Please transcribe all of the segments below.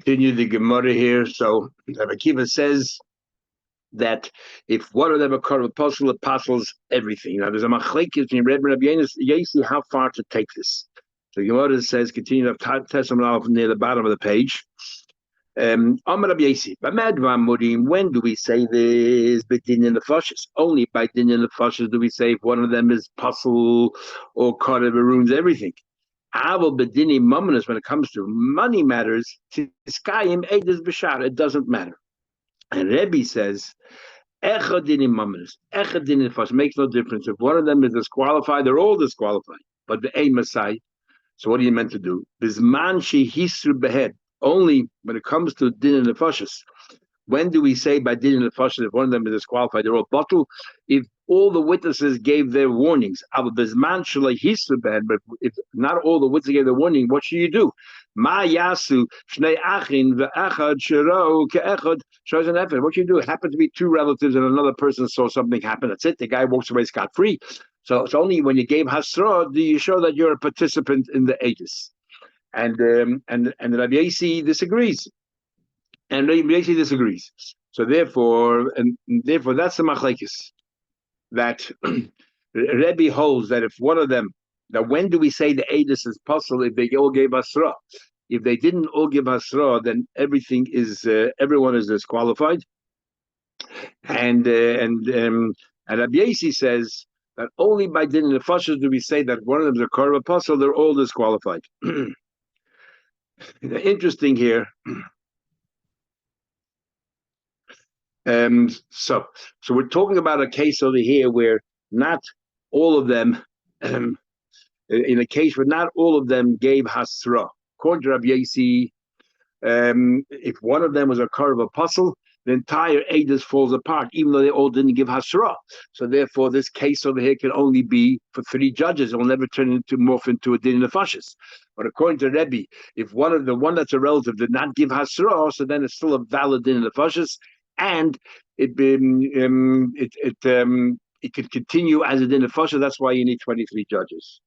Continue the Gemara here. So Rabbi Akiva says that if one of them a korban apostle, apostles everything. Now there's a machlekes between Rebbe and Rabbi Yasi how far to take this. So Gemara says, continue of Testament near the bottom of the page. Amar Rabbi Yasi, when do we say this? Bedin in the fashes. Only by din in the fashes do we say if one of them is apostle or korban ruins everything. Aval bedini mamanas, when it comes to money matters, it doesn't matter. And Rebbe says, echadini mamanas, echadini fash makes no difference. If one of them is disqualified, they're all disqualified. But the aim aside, so what are you meant to do? Bisman she hisru behead. Only when it comes to din and the fashes. When do we say by din and the fashes if one of them is disqualified, they're all bottled? If all the witnesses gave their warnings, but if not all the witnesses gave their warning, what should you do? What you do? It happened to be two relatives and another person saw something happen. That's it. The guy walks away scot-free. So it's only when you gave hasra do you show that you're a participant in the aegis. And Rabbi Yasi disagrees. And Rabbi Yasi disagrees. So therefore that's the machlekes. That Rebbe holds that if one of them, that when do we say the Aedis is possible if they all gave Asra? If they didn't all give Asra, then everything is everyone is disqualified. And Rabbi Yasi says that only by din in the Fashas do we say that one of them is a korban apostle, they're all disqualified. Interesting here. So we're talking about a case over here where not all of them, in a case where not all of them gave hasra. According to Rabbi Yasi, if one of them was a korban apostle, the entire Eidos falls apart, even though they all didn't give hasra. So therefore, this case over here can only be for 3 judges. It will never morph into a din in the fashes. But according to Rebbe, if the one that's a relative did not give hasra, so then it's still a valid din in the fashes. And it could continue as a din of fasha. That's why you need 23 judges.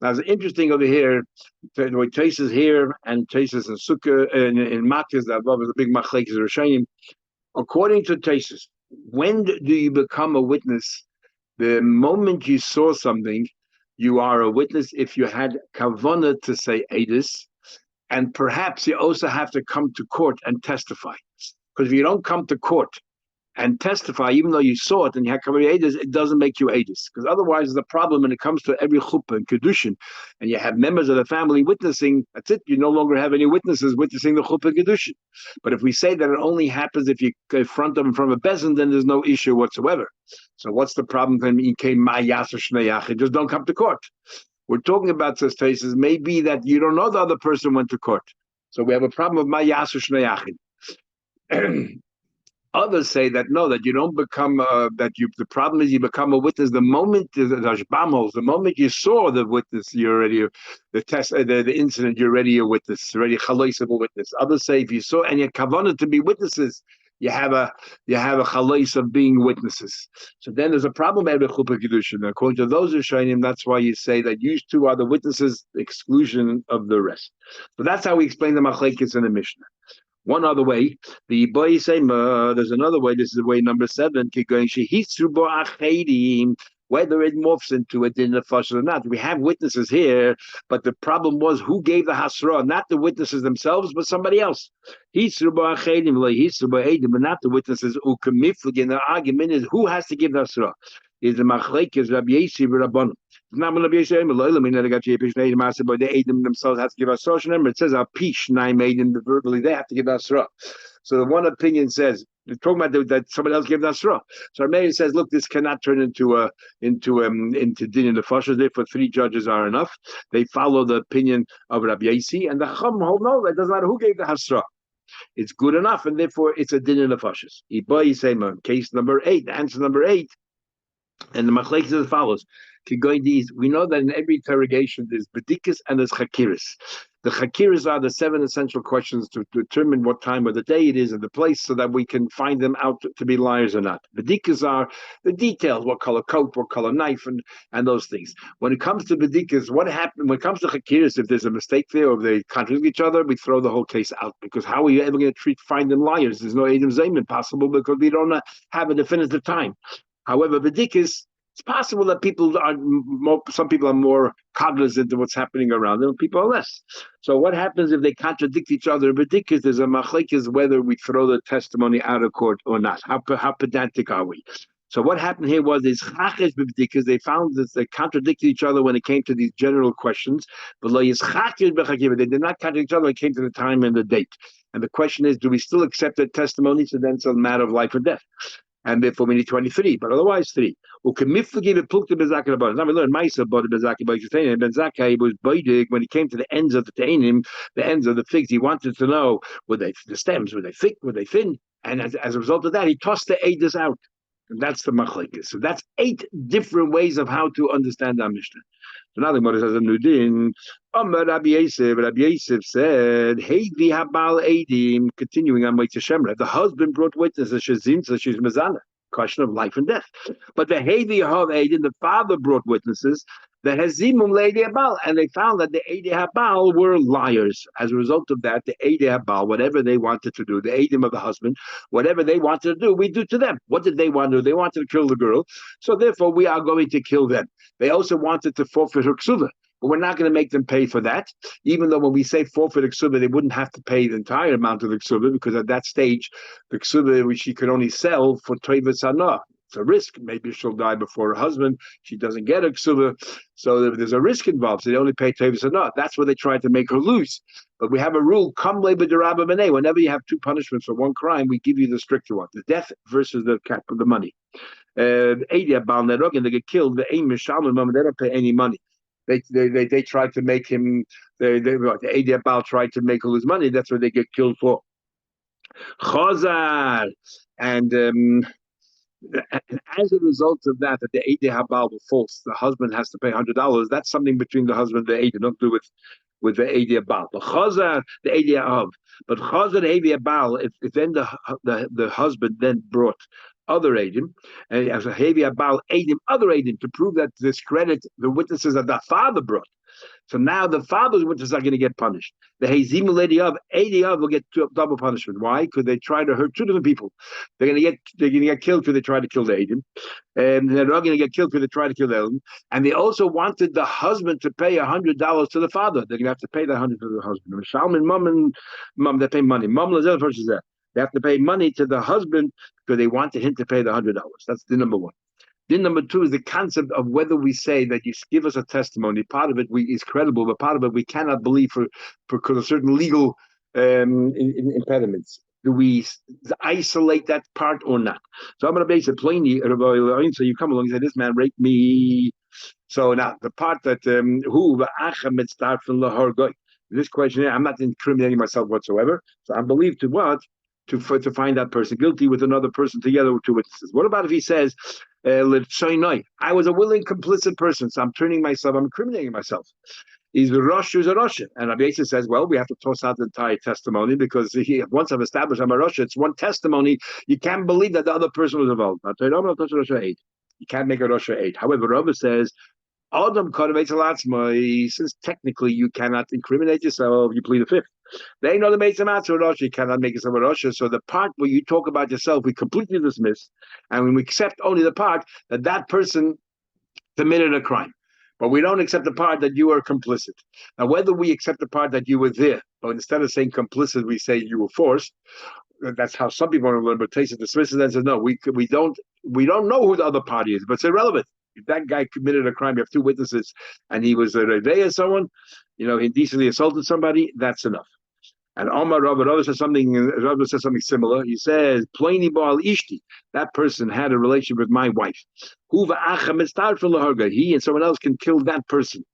Now, it's interesting over here, the way Taisus here and Taisus and Sukkah and in Makkah, that above is a big machlekes Rishonim. According to Taisus, when do you become a witness? The moment you saw something, you are a witness if you had kavanah to say edus, and perhaps you also have to come to court and testify. Because if you don't come to court and testify, even though you saw it and you had covered edus, it doesn't make you edus. Because otherwise, the problem when it comes to every chuppah and kedushin, and you have members of the family witnessing, that's it. You no longer have any witnesses witnessing the chuppah and kedushin. But if we say that it only happens if you confront them in front of a bezin, then there's no issue whatsoever. So what's the problem when he came ma'yas or shnei? Just don't come to court. We're talking about such cases. Maybe that you don't know the other person went to court. So we have a problem of ma'yas or shnei. Others say that no, that you don't become the problem is you become a witness the moment the moment you saw the witness, you're already the incident, you're already a witness, already chalais of a witness. Others say if you saw and you're kavanah to be witnesses, you have a chalais of being witnesses. So then there's a problem with chuppah kedushin. According to those Rishonim, that's why you say that you two are the witnesses, the exclusion of the rest. So that's how we explain the machlekes in the Mishnah. One other way, the boy say there's another way. This is way number 7. Whether it morphs into a din of fashel or not, we have witnesses here, but the problem was who gave the hasra, not the witnesses themselves, but somebody else. But not the witnesses. And the argument is who has to give the hasra? Is the machlekes Rabbi Yasi Rabbanon. Not when Rabbi Yasi but the Edom themselves have to give us Remember, it says our pish nine Edom verbally they have to give us. So the one opinion says they're talking about that somebody else gave us. So our mayor says, look, this cannot turn into din in the fashas. Therefore, 3 judges are enough. They follow the opinion of Rabbi Yasi, and the Chum hold no, it doesn't matter who gave the hasra. It's good enough, and therefore it's a din in the fashas. Case number 8, answer number 8. And the machlekes is as follows. We know that in every interrogation there's bedikas and there's chakiris. The chakiras are the 7 essential questions to determine what time of the day it is and the place so that we can find them out to be liars or not. Bedikas are the details, what color coat, what color knife, and those things. When it comes to bedikas, what happened when it comes to chakiras, if there's a mistake there or if they contradict each other, we throw the whole case out, because how are you ever going to find them liars? There's no Adam Zayman possible because we don't have a definitive time. However, bedikas, it's possible that some people are more cognizant of what's happening around them, people are less. So what happens if they contradict each other? Bedikas, there's a machlekes whether we throw the testimony out of court or not. How pedantic are we? So what happened here was because they found that they contradicted each other when it came to these general questions. But they did not contradict each other when it came to the time and the date. And the question is, do we still accept that testimony? So then it's a matter of life or death. And therefore we need 23, but otherwise 3. Now we learn Maisa about Ben Zakkai was baidig when he came to the ends of the Tainim, the ends of the figs. He wanted to know the stems, were they thick, were they thin? And as a result of that, he tossed the Eidas out. And that's the machlekes. So that's 8 different ways of how to understand our Mishnah. So now the Gemara says a new din. Rabbi Yosef said, "Hey, the habal edim." Continuing on Motzei Shemra, the husband brought witnesses. She's mezana, question of life and death. But the hey, the hav edim, the father brought witnesses. The hezimum leidi habal, and they found that the eidi habal were liars. As a result of that, the eidi habal, whatever they wanted to do, the edim of the husband, whatever they wanted to do, we do to them. What did they want to do? They wanted to kill the girl, so therefore we are going to kill them. They also wanted to forfeit her ksuva, but we're not going to make them pay for that. Even though when we say forfeit ksuva, they wouldn't have to pay the entire amount of the ksuva, because at that stage, the ksuva which she could only sell for toivet sanah. It's a risk. Maybe she'll die before her husband. She doesn't get a ksuva, so there's a risk involved. So they only pay tevis or not. That's where they tried to make her lose. But we have a rule: come labor derabba b'nei. Whenever you have 2 punishments for one crime, we give you the stricter one: the death versus the cap of the money. And they get killed. The aim mishalman, they don't pay any money. They tried to make him. The Eidia Baal tried to make her lose money. That's what they get killed for. Chazar and. As a result of that the Eidei Habal was false, the husband has to pay $100. That's something between the husband and the Eidei, don't do it with the Eidei Habal. But Chazar, the Eidei Av. But Chazar, the Eidei Habal, if then the husband then brought other Eidim, and as a Eidei Habal, Eidim, other Eidim, to prove that discredit the witnesses that the father brought. So now the father's witnesses are going to get punished. The Hazim lady of Eidim will get double punishment. Why? Because they try to hurt 2 different people. They're going to get killed because they try to kill the Eidim, and they're not going to get killed because they try to kill the Eidim. And they also wanted the husband to pay $100 to the father. They're going to have to pay the $100 to the husband. Shalom and mom, they pay money. Mom lazel versus that. They have to pay money to the husband because they wanted him to pay the $100. That's the number 1. Then number 2 is the concept of whether we say that you give us a testimony. Part of it is credible, but part of it we cannot believe for certain legal impediments. Do we isolate that part or not? So I'm going to base it plainly. So you come along and say, this man raped me. So now the part that this question here, I'm not incriminating myself whatsoever. So I'm believed to what? To find that person guilty with another person together with 2 witnesses. What about if he says, I was a willing complicit person, so I'm incriminating myself. He's a Rosh, who's a Rosh. And Rabbi Yosef says, well, we have to toss out the entire testimony, because once I've established I'm a Rosh, it's one testimony. You can't believe that the other person was involved. You can't make a Rosh 8. However, Rabbi says, since technically you cannot incriminate yourself, you plead the 5th. They know the Meitzah Matzah Rosh, you cannot make yourself a Rosh. So the part where you talk about yourself, we completely dismiss, and when we accept only the part that person committed a crime. But we don't accept the part that you are complicit. Now, whether we accept the part that you were there, but instead of saying complicit, we say you were forced. That's how some people want to learn, but Taisa dismisses and says, no, we don't know who the other party is, but it's irrelevant. If that guy committed a crime, you have 2 witnesses, and he was a Revei someone, he indecently assaulted somebody, that's enough. And Omar Rabbi says something similar. He says, Plaini Baal Ishti, that person had a relationship with my wife. He and someone else can kill that person.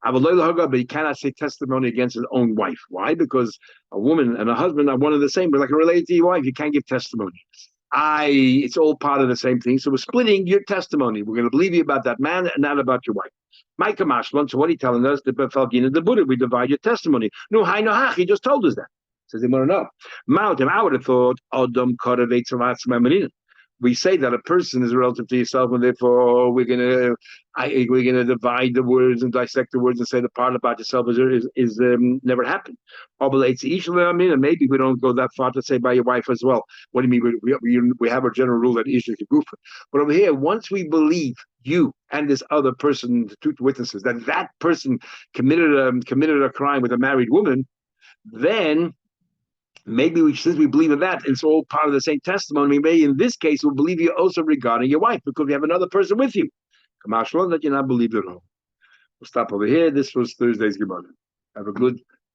But he cannot say testimony against his own wife. Why? Because a woman and a husband are one and the same, but like related to your wife, you can't give testimony. it's all part of the same thing. So we're splitting your testimony. We're going to believe you about that man and not about your wife. Micah Mashlan, so what are you telling us? The Befalgina, the Buddha, we divide your testimony. No, hi, no, ha, he just told us that. Says they want to know. Mountain, I would have thought, Odom Kodavetz we say that a person is relative to yourself, and therefore we're gonna divide the words and dissect the words and say the part about yourself is never happened. And maybe we don't go that far to say by your wife as well. What do you mean? We have a general rule that Isha is goof. But over here, once we believe you and this other person, the two witnesses, that person committed a crime with a married woman, then maybe since we believe in that, it's all part of the same testimony. Maybe in this case, we'll believe you also regarding your wife because we have another person with you. Kamashwan, that you're not believed at all. We'll stop over here. This was Thursday's Gemara. Have a good